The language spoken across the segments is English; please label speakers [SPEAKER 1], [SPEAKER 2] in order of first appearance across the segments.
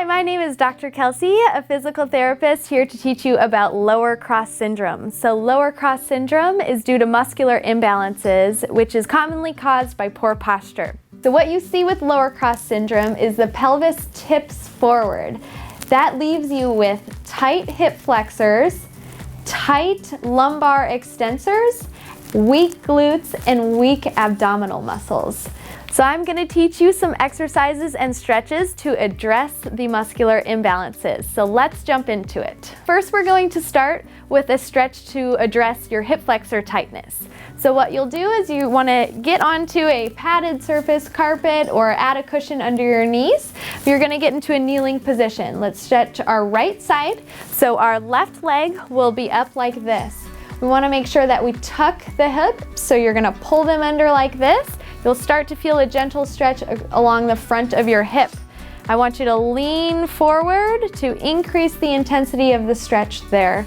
[SPEAKER 1] Hi, my name is Dr. Kelsey, a physical therapist here to teach you about lower cross syndrome. So lower cross syndrome is due to muscular imbalances, which is commonly caused by poor posture. So what you see with lower cross syndrome is the pelvis tips forward. That leaves you with tight hip flexors, tight lumbar extensors, weak glutes, and weak abdominal muscles. So I'm going to teach you some exercises and stretches to address the muscular imbalances. So let's jump into it. First, we're going to start with a stretch to address your hip flexor tightness. So what you'll do is you want to get onto a padded surface, carpet, or add a cushion under your knees. You're going to get into a kneeling position. Let's stretch our right side. So our left leg will be up like this. We want to make sure that we tuck the hips, so you're going to pull them under like this. You'll start to feel a gentle stretch along the front of your hip. I want you to lean forward to increase the intensity of the stretch there.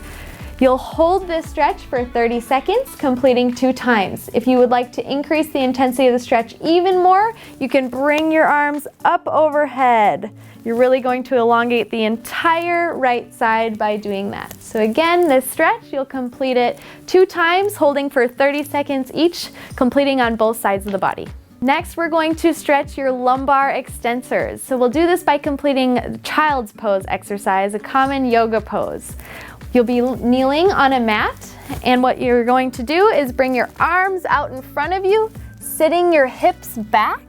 [SPEAKER 1] You'll hold this stretch for 30 seconds, completing 2 times. If you would like to increase the intensity of the stretch even more, you can bring your arms up overhead. You're really going to elongate the entire right side by doing that. So again, this stretch, you'll complete it 2 times, holding for 30 seconds each, completing on both sides of the body. Next, we're going to stretch your lumbar extensors. So we'll do this by completing child's pose exercise, a common yoga pose. You'll be kneeling on a mat, and what you're going to do is bring your arms out in front of you, sitting your hips back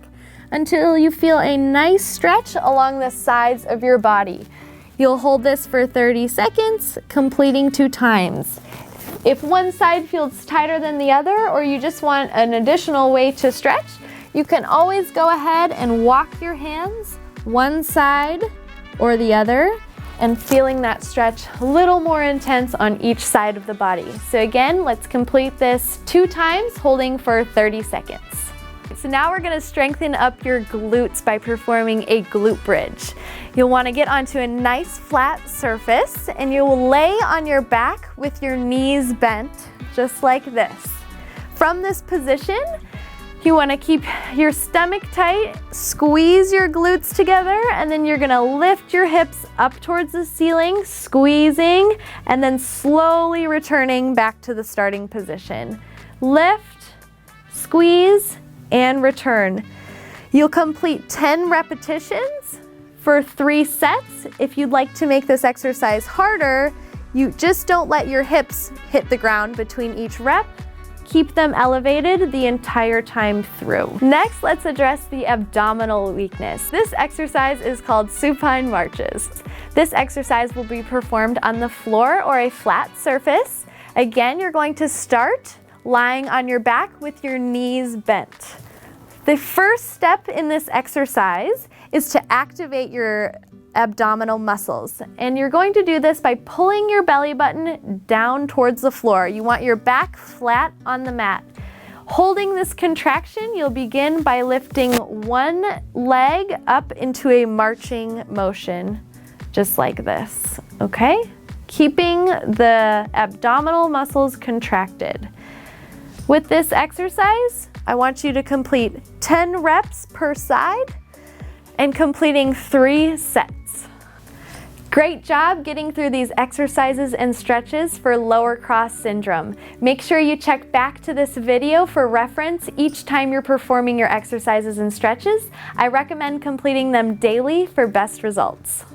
[SPEAKER 1] until you feel a nice stretch along the sides of your body. You'll hold this for 30 seconds, completing 2 times. If one side feels tighter than the other, or you just want an additional way to stretch, you can always go ahead and walk your hands one side or the other, and feeling that stretch a little more intense on each side of the body. So again, let's complete this 2 times, holding for 30 seconds. So now we're going to strengthen up your glutes by performing a glute bridge. You'll want to get onto a nice flat surface, and you will lay on your back with your knees bent, just like this. From this position, you want to keep your stomach tight, squeeze your glutes together, and then you're going to lift your hips up towards the ceiling, squeezing, and then slowly returning back to the starting position. Lift, squeeze, and return. You'll complete 10 repetitions for 3 sets. If you'd like to make this exercise harder, you just don't let your hips hit the ground between each rep. Keep them elevated the entire time through. Next, let's address the abdominal weakness. This exercise is called Supine Marches. This exercise will be performed on the floor or a flat surface. Again, you're going to start lying on your back with your knees bent. The first step in this exercise is to activate your abdominal muscles, and you're going to do this by pulling your belly button down towards the floor. You want your back flat on the mat. Holding this contraction, you'll begin by lifting one leg up into a marching motion, just like this, okay? Keeping the abdominal muscles contracted. With this exercise, I want you to complete 10 reps per side and completing 3 sets. Great job getting through these exercises and stretches for lower cross syndrome. Make sure you check back to this video for reference each time you're performing your exercises and stretches. I recommend completing them daily for best results.